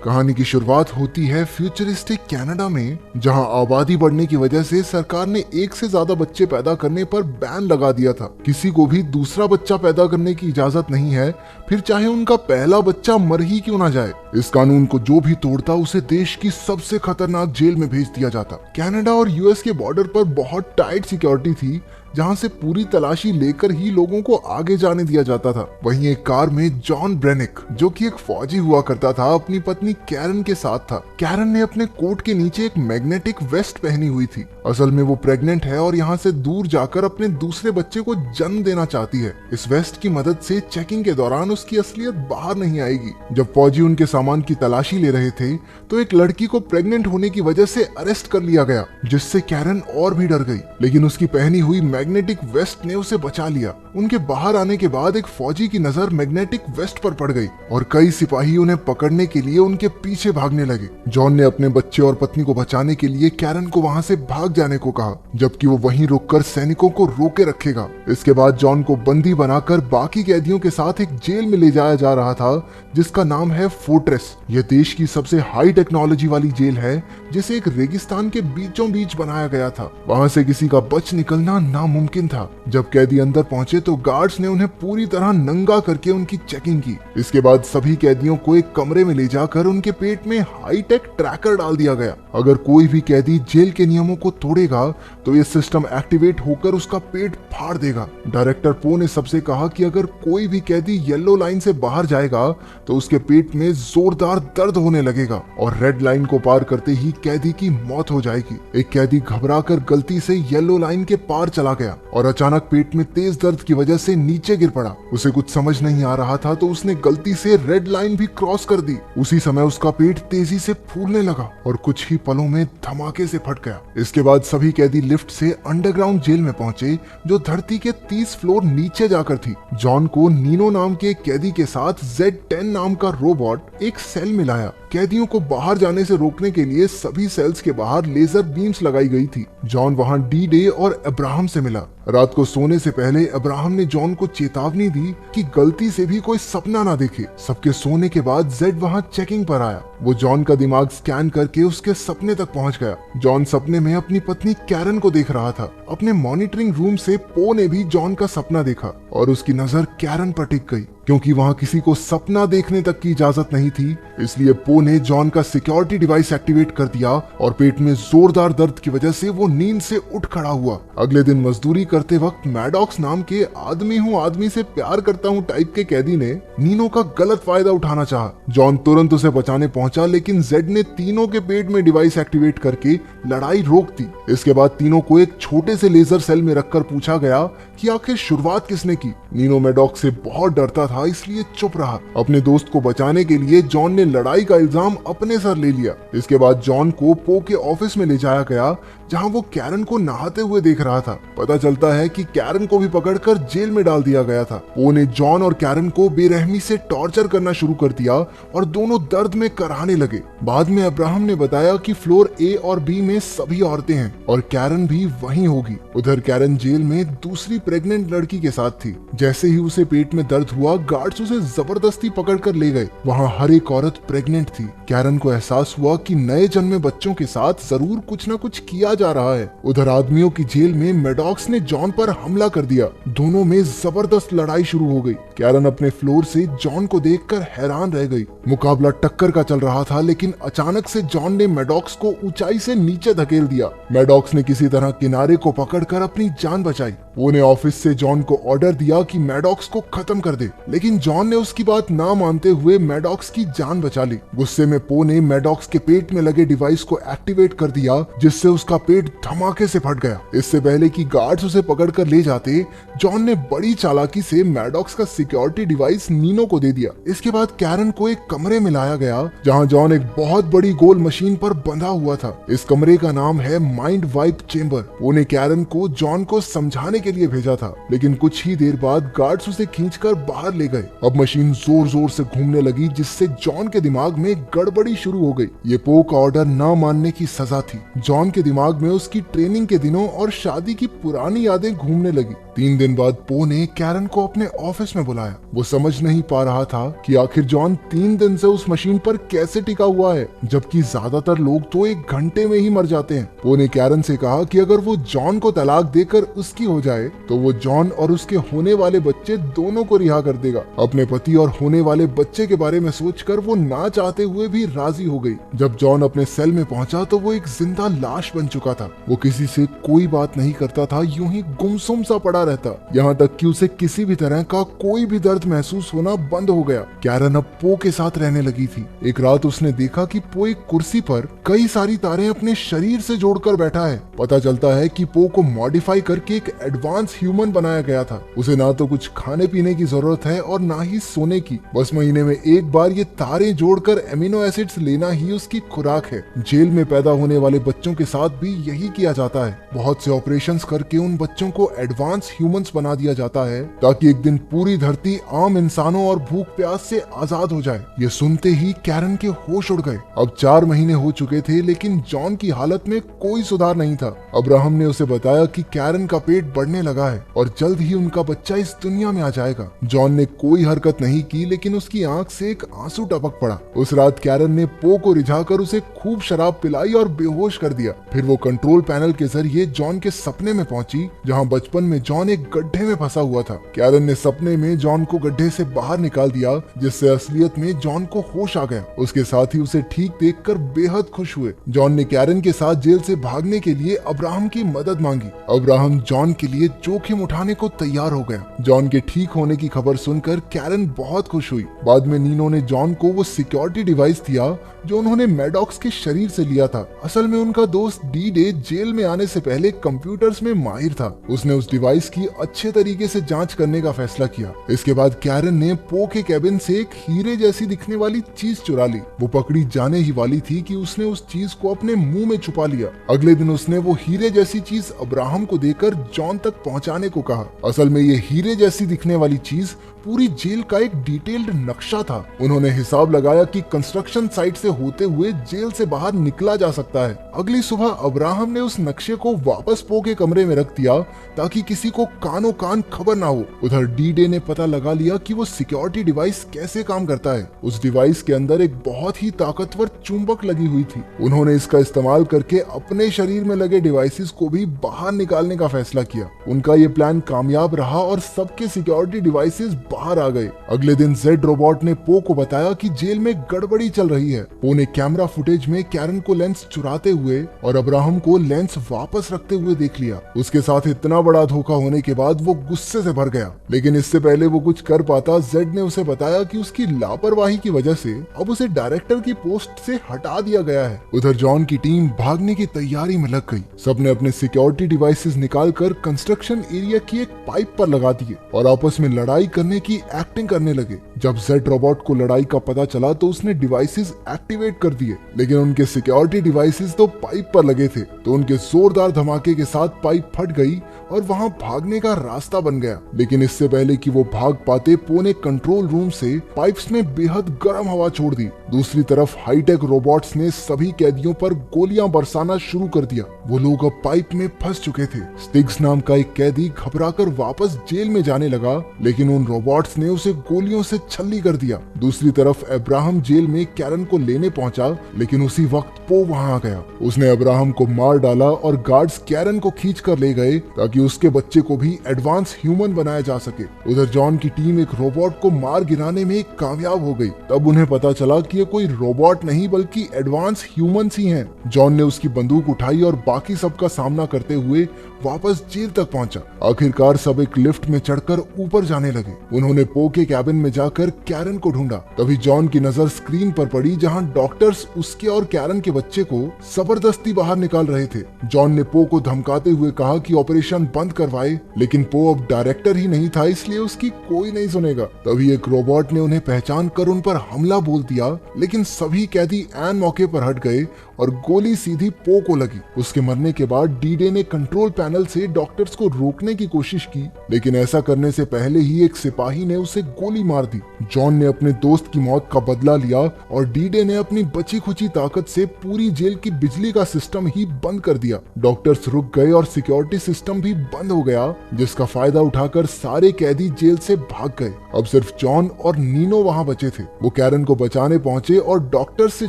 कहानी की शुरुआत होती है फ्यूचरिस्टिक कनाडा में, जहां आबादी बढ़ने की वजह से सरकार ने एक से ज्यादा बच्चे पैदा करने पर बैन लगा दिया था। किसी को भी दूसरा बच्चा पैदा करने की इजाजत नहीं है, फिर चाहे उनका पहला बच्चा मर ही क्यों ना जाए। इस कानून को जो भी तोड़ता उसे देश की सबसे खतरनाक जेल में भेज दिया जाता। कनाडा और यूएस के बॉर्डर पर बहुत टाइट सिक्योरिटी थी, जहां से पूरी तलाशी लेकर ही लोगों को आगे जाने दिया जाता था। वहीं एक कार में जॉन ब्रेनिक, जो कि एक फौजी हुआ करता था, अपनी पत्नी कैरन के साथ था। कैरन ने अपने कोट के नीचे एक मैग्नेटिक वेस्ट पहनी हुई थी। असल में वो प्रेग्नेंट है और यहाँ से दूर जाकर अपने दूसरे बच्चे को जन्म देना चाहती है। इस वेस्ट की मदद से चेकिंग के दौरान उसकी असलियत बाहर नहीं आएगी। जब फौजी उनके सामान की तलाशी ले रहे थे तो एक लड़की को प्रेग्नेंट होने की वजह से अरेस्ट कर लिया गया, जिससे कैरन और भी डर गई। लेकिन उसकी पहनी हुई मैग्नेटिक वेस्ट ने उसे बचा लिया। उनके बाहर आने के बाद एक फौजी की नजर मैग्नेटिक वेस्ट पर पड़ गई और कई सिपाही उन्हें पकड़ने के लिए उनके पीछे भागने लगे। जॉन ने अपने बच्चे और पत्नी को बचाने के लिए कैरन को वहां से भाग जाने को कहा, जबकि वो वहीं रुककर सैनिकों को रोके रखेगा। इसके बाद जॉन को बंदी बनाकर बाकी कैदियों के साथ एक जेल में ले जाया जा रहा था, जिसका नाम है फोर्ट्रेस। यह देश की सबसे हाई टेक्नोलॉजी वाली जेल है, जिसे एक रेगिस्तान के बीचों बीच बनाया गया था। वहां से किसी का बच निकलना नामुमकिन था। जब कैदी अंदर पहुंचे तो गार्ड्स ने उन्हें पूरी तरह नंगा करके उनकी चेकिंग की। इसके बाद सभी कैदियों को एक कमरे में ले जाकर उनके पेट में हाईटेक ट्रैकर डाल दिया गया। अगर कोई भी कैदी जेल के नियमों को तोड़ेगा तो ये सिस्टम एक्टिवेट होकर उसका पेट फाड़ देगा। डायरेक्टर पो ने सबसे कहा कि अगर कोई भी कैदी येलो लाइन से बाहर जाएगा तो उसके पेट में जोरदार दर्द होने लगेगा और रेड लाइन को पार करते ही कैदी की मौत हो जाएगी। एक कैदी घबराकर गलती से येलो लाइन के पार चला गया और अचानक पेट में तेज दर्द की वजह से नीचे गिर पड़ा। उसे कुछ समझ नहीं आ रहा था तो उसने गलती से रेड लाइन भी क्रॉस कर दी। उसी समय उसका पेट तेजी से फूलने लगा और कुछ ही पलों में धमाके से फट गया। इसके बाद सभी कैदी लिफ्ट से अंडरग्राउंड जेल में पहुंचे, जो धरती के 30 फ्लोर नीचे जाकर थी। जॉन को नीनो नाम के कैदी के साथ Z10 नाम का रोबोट एक सेल मिलाया। कैदियों को बाहर जाने से रोकने के लिए सभी सेल्स के बाहर लेजर बीम्स लगाई गई थी। जॉन वहां डी-डे और अब्राहम से मिला। रात को सोने से पहले अब्राहम ने जॉन को चेतावनी दी कि गलती से भी कोई सपना ना देखे। सबके सोने के बाद जेड वहां चेकिंग पर आया। वो जॉन का दिमाग स्कैन करके उसके सपने तक पहुंच गया। जॉन सपने में अपनी पत्नी कैरन को देख रहा था। अपने मॉनिटरिंग रूम से पो ने भी जॉन का सपना देखा और उसकी नजर कैरन पर टिक गई। क्योंकि वहां किसी को सपना देखने तक की इजाजत नहीं थी, इसलिए पो ने जॉन का सिक्योरिटी डिवाइस एक्टिवेट कर दिया और पेट में जोरदार दर्द की वजह से वो नींद से उठ खड़ा हुआ। अगले दिन मजदूरी करते वक्त मैडॉक्स नाम के आदमी हूँ आदमी से प्यार करता हूँ टाइप के कैदी ने नीनो का गलत फायदा उठाना चाहा। जॉन तुरंत उसे बचाने पहुंचा, लेकिन जेड ने तीनों के पेट में डिवाइस एक्टिवेट करके लड़ाई रोक दी। इसके बाद तीनों को एक छोटे से लेजर सेल में रखकर पूछा गया कि आखिर शुरुआत किसने की। नीनो मैडॉक्स से बहुत डरता था, इसलिए चुप रहा। अपने दोस्त को बचाने के लिए जॉन ने लड़ाई का इल्जाम अपने सर ले लिया। इसके बाद जॉन को पो के ऑफिस में ले जाया गया, जहां वो कैरन को नहाते हुए देख रहा था। पता चलता है कि कैरन को भी पकड़कर जेल में डाल दिया गया था। पो ने जॉन और कैरन को बेरहमी से टॉर्चर करना शुरू कर दिया और दोनों दर्द में कराहने लगे। बाद में अब्राहम ने बताया कि फ्लोर ए और बी में सभी औरतें हैं और कैरन भी वहीं होगी। उधर कैरन जेल में दूसरी प्रेग्नेंट लड़की के साथ थी। जैसे ही उसे पेट में दर्द हुआ, गार्ड्स उसे जबरदस्ती पकड़कर ले गए। वहाँ हर एक औरत प्रेग्नेंट थी। कैरन को एहसास हुआ कि नए जन्मे बच्चों के साथ जरूर कुछ न कुछ किया जा रहा है। उधर आदमियों की जेल में मैडॉक्स ने जॉन पर हमला कर दिया। दोनों में जबरदस्त लड़ाई शुरू हो गई। कैरन अपने फ्लोर से जॉन को देखकर हैरान रह गई। मुकाबला टक्कर का चल रहा था, लेकिन अचानक से जॉन ने मैडॉक्स को ऊंचाई से नीचे धकेल दिया। मैडॉक्स ने किसी तरह किनारे को पकड़कर अपनी जान बचाई। वो ने ऑफिस से जॉन को ऑर्डर दिया कि मैडॉक्स को खत्म कर दे, लेकिन जॉन ने उसकी बात ना मानते हुए मैडॉक्स की जान बचा ली। गुस्से में पो ने मैडॉक्स के पेट में लगे डिवाइस को एक्टिवेट कर दिया, जिससे उसका पेट धमाके से फट गया। इससे पहले कि गार्ड्स उसे पकड़कर ले जाते, जॉन ने बड़ी चालाकी से मैडॉक्स का सिक्योरिटी डिवाइस नीनो को दे दिया। इसके बाद कैरन को एक कमरे में लाया गया, जहां जॉन एक बहुत बड़ी गोल मशीन पर बंधा हुआ था। इस कमरे का नाम है माइंड वाइप चेंबर। वो ने कैरन को जॉन को समझाने के लिए भेजा था, लेकिन कुछ ही देर बाद गार्ड्स उसे खींचकर बाहर ले गए। अब मशीन जोर जोर से घूमने लगी, जिससे जॉन के दिमाग में गड़बड़ी शुरू हो गई। ये पो का ऑर्डर न मानने की सजा थी। जॉन के दिमाग में उसकी ट्रेनिंग के दिनों और शादी की पुरानी यादें घूमने लगी। 3 दिन बाद पो ने कैरन को अपने ऑफिस में बुलाया। वो समझ नहीं पा रहा था कि आखिर जॉन 3 दिन से उस मशीन पर कैसे टिका हुआ है, जबकि ज्यादातर लोग तो 1 घंटे में ही मर जाते हैं। पो ने कैरन से कहा कि अगर वो जॉन को तलाक देकर उसकी हो जाए तो वो जॉन और उसके होने वाले बच्चे दोनों को रिहा कर देगा। अपने पति और होने वाले बच्चे के बारे में सोचकर वो ना चाहते हुए भी राजी हो गई। जब जॉन अपने सेल में पहुंचा तो वो एक जिंदा लाश बन चुका था। वो किसी से कोई बात नहीं करता था, यूं ही गुमसुम सा पड़ा रहता, यहाँ तक कि उसे किसी भी तरह का कोई भी दर्द महसूस होना बंद हो गया। कैरन अब पो के साथ रहने लगी थी। एक रात उसने देखा कि पो एक कुर्सी पर कई सारी तारें अपने शरीर से जोड़कर बैठा है। पता चलता है कि पो को मॉडिफाई करके एक एडवांस ह्यूमन बनाया गया था। उसे ना तो कुछ खाने पीने की जरूरत है और ना ही सोने की, बस महीने में एक बार ये तारें जोड़कर एमिनो एसिड्स लेना ही उसकी खुराक है। जेल में पैदा होने वाले बच्चों के साथ भी यही किया जाता है। बहुत से ऑपरेशंस करके उन बच्चों को एडवांस ह्यूमंस बना दिया जाता है ताकि एक दिन पूरी धरती आम इंसानों और भूख प्यास से आजाद हो जाए। ये सुनते ही कैरन के होश उड़ गए। अब 4 महीने हो चुके थे, लेकिन जॉन की हालत में कोई सुधार नहीं था। अब्राहम ने उसे बताया कि कैरन का पेट बढ़ने लगा है और जल्द ही उनका बच्चा इस दुनिया में आ जाएगा। जॉन ने कोई हरकत नहीं की, लेकिन उसकी आंख से एक आंसू टपक पड़ा। उस रात कैरन ने पो को रिझाकर उसे खूब शराब पिलाई और बेहोश कर दिया। फिर वो कंट्रोल पैनल के जरिए जॉन के सपने में पहुंची, जहां बचपन में जॉन एक गड्ढे में फंसा हुआ था। कैरन ने सपने में जॉन को गड्ढे से बाहर निकाल दिया, जिससे असलियत में जॉन को होश आ गया। उसके साथ ही उसे ठीक देखकर बेहद खुश हुए। जॉन ने कैरन के साथ जेल से भागने के लिए अब्राहम की मदद मांगी। अब्राहम जॉन के लिए जोखिम उठाने को तैयार हो गया। जॉन के ठीक होने की खबर सुनकर कैरन बहुत खुश हुई। बाद में नीनो ने जॉन को वो सिक्योरिटी डिवाइस दिया जो उन्होंने मैडॉक्स के शरीर से लिया था। असल में उनका दोस्त डी-डे जेल में आने से पहले कंप्यूटर्स में माहिर था। उसने उस डिवाइस की अच्छे तरीके से जांच करने का फैसला किया। इसके बाद कैरन ने पो के केबिन से एक हीरे जैसी दिखने वाली चीज चुरा ली। वो पकड़ी जाने ही वाली थी कि उसने उस चीज को अपने मुंह में छुपा लिया। अगले दिन उसने वो हीरे जैसी चीज अब्राहम को देकर जॉन तक पहुंचाने को कहा। असल में ये हीरे जैसी दिखने वाली चीज पूरी जेल का एक डिटेल्ड नक्शा था। उन्होंने हिसाब लगाया कि कंस्ट्रक्शन साइट से होते हुए जेल से बाहर निकला जा सकता है। अगली सुबह अब्राहम ने उस नक्शे को वापस पो के कमरे में रख दिया ताकि किसी को कानो कान खबर ना हो। उधर डी-डे ने पता लगा लिया कि वो सिक्योरिटी डिवाइस कैसे काम करता है। उस डिवाइस के अंदर एक बहुत ही ताकतवर चुंबक लगी हुई थी। उन्होंने इसका इस्तेमाल करके अपने शरीर में लगे डिवाइसेस को भी बाहर निकालने का फैसला किया। उनका ये प्लान कामयाब रहा और सबके सिक्योरिटी डिवाइसेस बाहर आ गए। अगले दिन जेड रोबोट ने पो को बताया कि जेल में गड़बड़ी चल रही है। पो ने कैमरा फुटेज में कैरन को लेंस चुराते हुए और अब्राहम को लेंस वापस रखते हुए देख लिया। उसके साथ इतना बड़ा धोखा होने के बाद वो गुस्से से भर गया, लेकिन इससे पहले वो कुछ कर पाता, जेड ने उसे बताया कि उसकी लापरवाही की वजह से अब उसे डायरेक्टर की पोस्ट से हटा दिया गया है। उधर जॉन की टीम भागने की तैयारी में लग गई। सबने अपने सिक्योरिटी डिवाइसेस निकालकर कंस्ट्रक्शन एरिया की एक पाइप पर लगा दिए और आपस में लड़ाई करने की एक्टिंग करने लगे। जब जेड रोबोट को लड़ाई का पता चला तो उसने डिवाइसेस एक्टिवेट कर दिए, लेकिन उनके सिक्योरिटी डिवाइसेस तो पाइप पर लगे थे, तो उनके जोरदार धमाके के साथ पाइप फट गई और वहां भागने का रास्ता बन गया। लेकिन इससे पहले कि वो भाग पाते, पो ने कंट्रोल रूम से पाइप्स में बेहद गर्म हवा छोड़ दी। दूसरी तरफ हाईटेक रोबोट्स ने सभी कैदियों पर गोलियां बरसाना शुरू कर दिया। वो लोग अब पाइप में फंस चुके थे। स्टिग्स नाम का एक कैदी घबराकर वापस जेल में जाने लगा, लेकिन उन रोबोट्स ने उसे गोलियों से छल्ली कर दिया। दूसरी तरफ अब्राहम जेल में कैरन को लेने पहुंचा, लेकिन उसी वक्त पो वहां आ गया। उसने अब्राहम को मार डाला और गार्ड्स कैरन को खींच कर ले गए ताकि उसके बच्चे को भी एडवांस ह्यूमन बनाया जा सके। उधर जॉन की टीम एक रोबोट को मार गिराने में कामयाब हो गई। तब उन्हें पता चला कि ये कोई रोबोट नहीं बल्कि एडवांस ह्यूमंस ही हैं। जॉन ने उसकी बंदूक उठाई और बाकी सबका सामना करते हुए वापस जेल तक पहुंचा। आखिरकार सब एक लिफ्ट में चढ़कर ऊपर जाने लगे। उन्होंने पो के कैबिन में जाकर कैरन को ढूंढा। तभी जॉन की नजर स्क्रीन पर पड़ी जहां डॉक्टर्स उसके और कैरन के बच्चे को जबरदस्ती बाहर निकाल रहे थे। जॉन ने पो को धमकाते हुए कहा कि ऑपरेशन बंद करवाए, लेकिन पो अब डायरेक्टर ही नहीं था, इसलिए उसकी कोई नहीं सुनेगा। तभी एक रोबोट ने उन्हें पहचान कर उन पर हमला बोल दिया, लेकिन सभी कैदी ऐन मौके पर हट गए और गोली सीधी पो को लगी। उसके मरने के बाद डी-डे ने कंट्रोल पैनल से डॉक्टर्स को रोकने की कोशिश की, लेकिन ऐसा करने से पहले ही एक सिपाही ने उसे गोली मार दी। जॉन ने अपने दोस्त की मौत का बदला लिया और डी-डे ने अपनी बची खुची ताकत से पूरी जेल की बिजली का सिस्टम ही बंद कर दिया। डॉक्टर्स रुक गए और सिक्योरिटी सिस्टम भी बंद हो गया, जिसका फायदा उठाकर सारे कैदी जेल से भाग गए। अब सिर्फ जॉन और नीनो वहां बचे थे। वो कैरन को बचाने पहुंचे और डॉक्टर से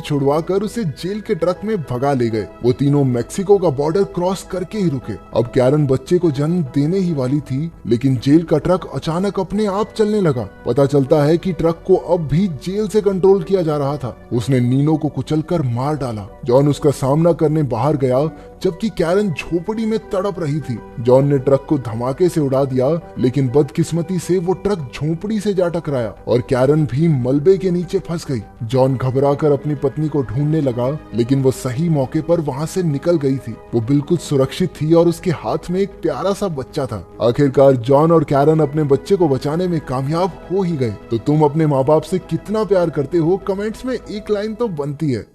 छुड़वाकर उसे जेल के ट्रक में भगा ले गए। वो तीनों मेक्सिको का बॉर्डर क्रॉस करके ही रुके। अब कैरन बच्चे को जन्म देने ही वाली थी, लेकिन जेल का ट्रक अचानक अपने आप चलने लगा। पता चलता है कि ट्रक को अब भी जेल से कंट्रोल किया जा रहा था। उसने नीनो को कुचलकर मार डाला। जॉन उसका सामना करने बाहर गया, जबकि कैरन झोपड़ी में तड़प रही थी। जॉन ने ट्रक को धमाके से उड़ा दिया, लेकिन बदकिस्मती से वो ट्रक झोपड़ी से जा टकराया और कैरन भी मलबे के नीचे फंस गई। जॉन घबराकर अपनी पत्नी को ढूंढने लगा, लेकिन वो सही मौके पर वहां से निकल गई थी। वो बिल्कुल सुरक्षित थी और उसके हाथ में एक प्यारा सा बच्चा था। आखिरकार जॉन और कैरन अपने बच्चे को बचाने में कामयाब हो ही गए। तो तुम अपने माँ बाप से कितना प्यार करते हो, कमेंट्स में एक लाइन तो बनती है।